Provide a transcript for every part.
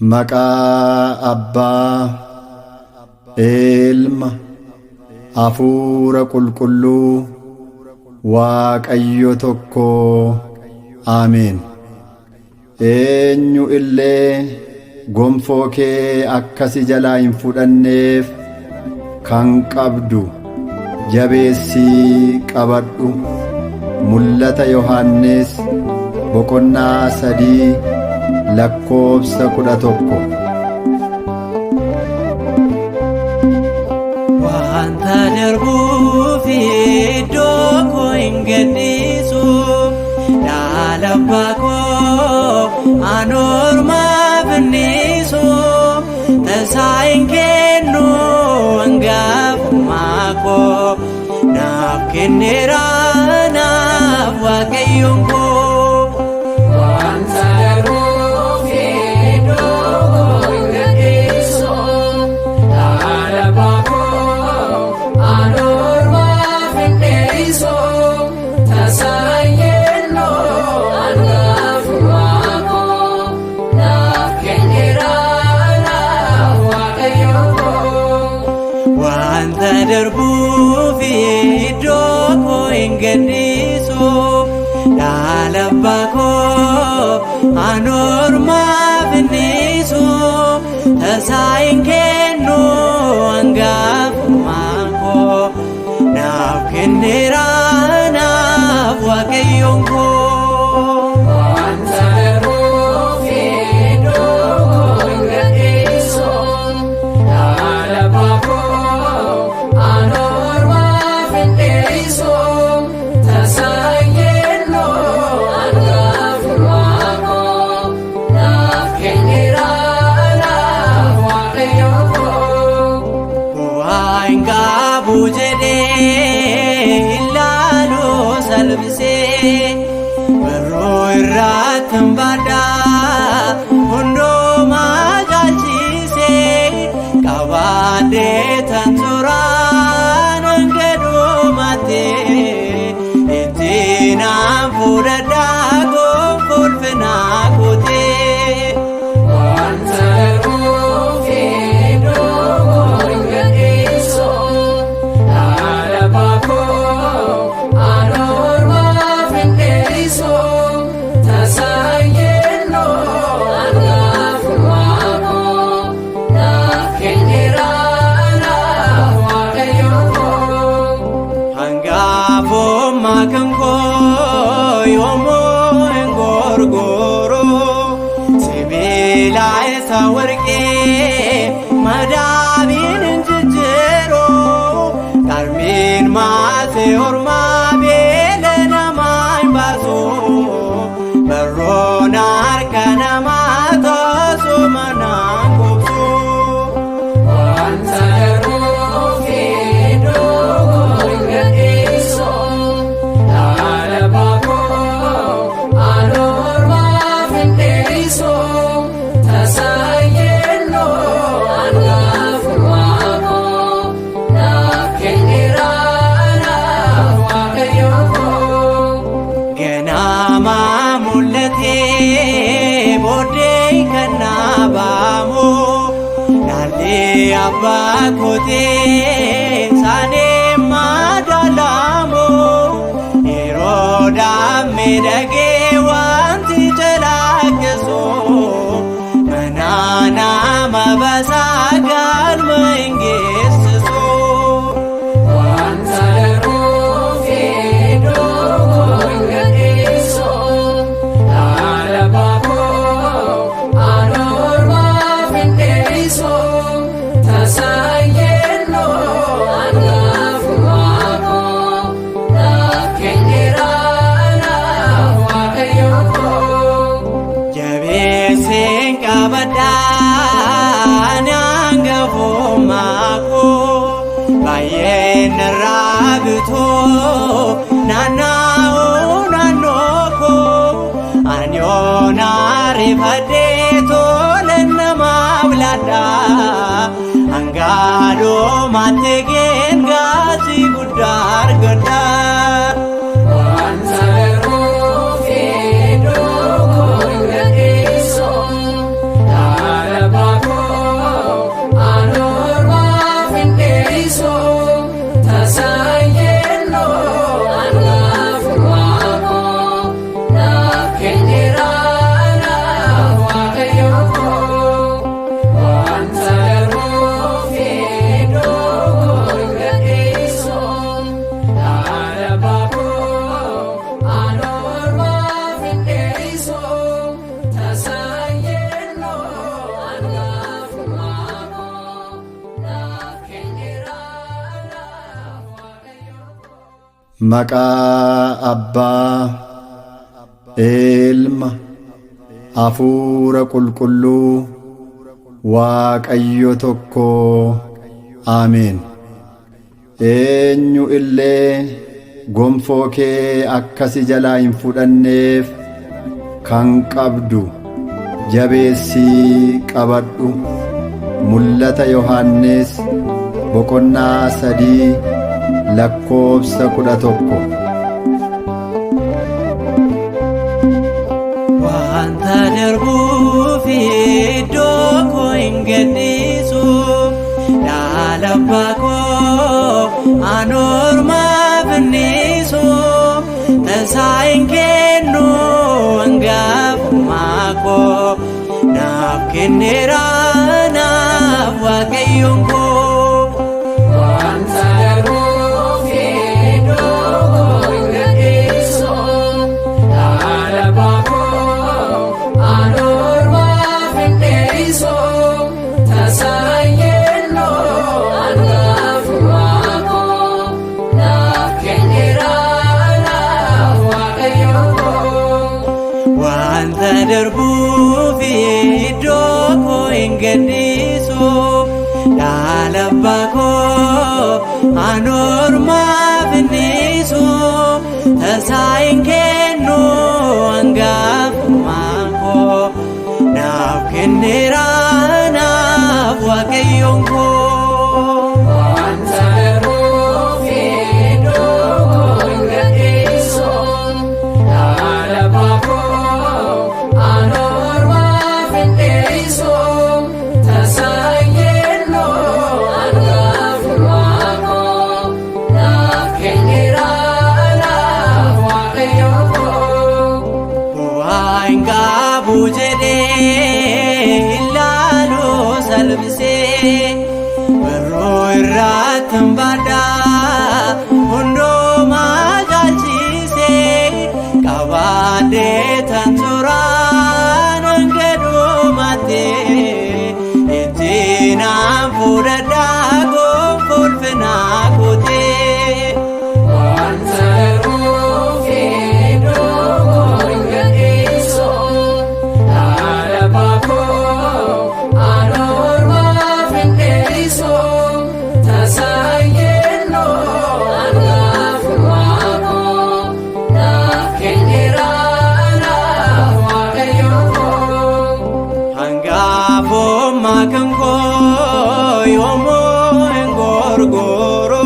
Maqaa Abbaa, Ilma, Hafuura Qulqulluu, Waaqayyo tokkoo. Ameen. Eenyu illee gonfoo kee akkasi jalaa hin fudhanneef kan qabdu jabeessii qabadhu. Mul'ata Yohannis boqonnaa 3:11. Wanta darbuuf iddoo koo hin gadhiisu, dhaala abbaa koo ani ormaaf innisu. Tasaa hin kennu hangafummaa koo, naaf kenneera naaf Waaqayyoon koo. Wanta darbuuf iddoo koo hin gadhiisu, dhaala abbaa koo ani ormaaf innisu. Tasaa hin kennu hangafummaa koo, naaf kenneera naaf Waaqayyoon koo. Wanta darbuuf iddoo koo hin gadhiisu, dhaala abbaa koo ani ormaaf innisu. Tasaa hin kennu hangafummaa koo, naaf kenneera naaf Waaqayyoon koo. Wanta darbuuf iddoo koo hin gadhiisu, dhaala abbaa koo ani ormaaf innisu. Tasaa hin kennu hangafummaa koo, naaf kenneera naaf Waaqayyoon koo. Bu'aa hin qabu jedhee ilaaluu salphisee, barruu irratti hin baadhaa hundumaa caalchisee. Qabaadhee tan suuraan hanga dhumaatee, ittiin aan fudhadhaa gonfoo ulfinaa kootee. Wanta darbuuf iddoo koo hin gadhiisu, dhaala abbaa koo ani ormaaf innisu. Tasaa hin kennu hangafummaa koo, naaf kenneera naaf Waaqayyoon koo. Hangafummaa kan koo yommuu hin gorgoruu, sibiila isa warqee madaabiin hin jijjiiruu. Qarmiin maasee ormaa beela namaa hin baasu, barroon harka namaa tosuma naan gogsu. Wanta darbuuf iddoo koo hin gadhiisu, dhaala abbaa koo ani ormaaf innisu. Tasaa hin kennu hangafummaa koo, naaf kenneera naaf Waaqayyoon koo. Ganaamaa mul'atee booddee kan naabamu, naallee abbaa kootee saanee madaalamu. Yeroodhaan miidhagee wanti jalaqqisu, mana nama baasaa galma hin geessisu. Wanta darbuuf iddoo koo hin gadhiisu, dhaala abbaa koo ani ormaaf innisu. Tasaa hin kennu hangafummaa koo, naaf kenneera naaf Waaqayyoon koo. Jabeesseen qabadhaa hangafummaa koo, baay'een irraa bitoo naanna'uu naannoo koo. Ani yoonaa rifadhee tole namaaf laadhaa, hanga dhumaatti geengaatti guddaa argadhaa. Wanta darbuuf iddoo koo hin gadhiisu, dhaala Maqaa Abbaa, Ilma, Hafuura Qulqulluu, Waaqayyo tokkoo. Ameen. Eenyu illee gonfoo kee akkasi jalaa hin fudhanneef kan qabdu jabeessii qabadhu. Mul'ata Yohannis boqonnaa 3:11. Wanta darbuuf iddoo koo hin gadhiisu, dhaala abbaa koo an ormaaf innisu, tasaa hin kennu hangafummaa koo, naaf kenneera naaf Waaqayyoon koo. Wanta darbuuf iddoo koo hin gadhiisu, dhaala abbaa koo an ormaaf innisu, tasaa hin kennu hangafummaa koo, naaf kenneera naaf Waaqayyoon koo. Wanta darbuuf iddoo koo hin gadhiisu, dhaala abbaa koo an ormaaf innisu, tasaa hin kennu hangafummaa koo, naaf kenneera naaf Waaqayyoon koo. Wanta darbuuf iddoo koo hin gadhiisu, dhaala abbaa koo an ormaaf innisu, tasaa hin kennu hangafummaa koo, naaf kenneera naaf Waaqayyoon koo. Bu'aa hin qabu jedhee ilaaluu salphisee, barruu irratti hin baadhaa hundumaa caalchisee, qabaadhee tan turaan hanga dhumaatee, ittiin aan fudhadhaa gonfoo ulfinaa kootee. Wanta darbuuf iddoo koo hin gadhiisu, dhaala abbaa koo an ormaaf innisu, tasaa hin kennu hangafummaa koo, naaf kenneera naaf Waaqayyoon koo. Hangafummaa kan koo yommuu hin gorgoro,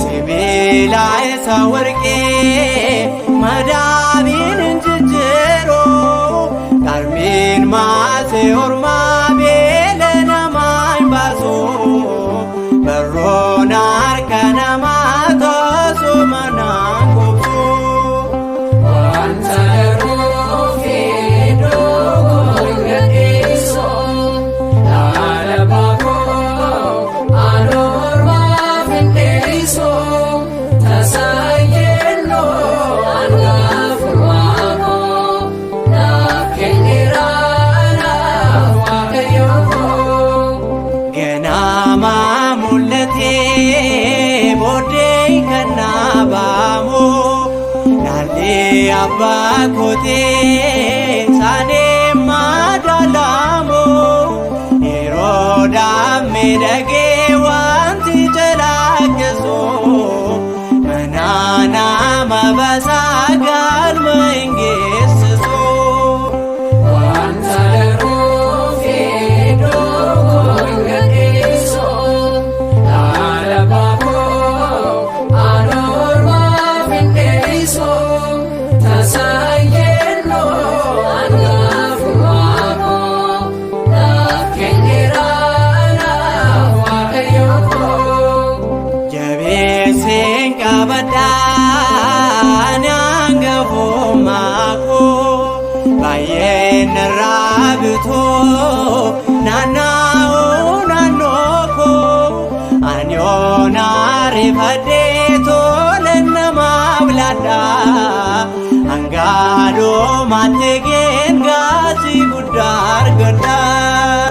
sibiila isa warqee madaabiin hin jijjiiru, qarmiin maasee ormaa beela namaa hin baasu, barroon harka namaa tosuma naan gogsu. Wanta darbuuf iddoo koo hin gadhiisu, dhaala abbaa koo an ormaaf innisu, tasaa hin kennu hangafummaa koo, naaf kenneera naaf Waaqayyoon koo. Ganaamaa mul'atee booddee kan naabamu, dhaalli abbaa kootee saanee madaalamu, yeroodhaan miidhagee wanti jalaqqisu, mana nama basaa galma hin geessisu. Wanta darbuuf iddoo koo hin gadhiisu, dhaala abbaa koo an ormaaf innisu, tasaa hin kennu hangafummaa koo, naaf kenneera naaf Waaqayyoon koo. Jabeesseen qabadhaa hangafummaa koo, baay'een irraa bitoo naannoo koo, ani yoonaa rifadhee tole namaaf laadhaa, hanga dhumaatti geen gatii guddaa argadhaa.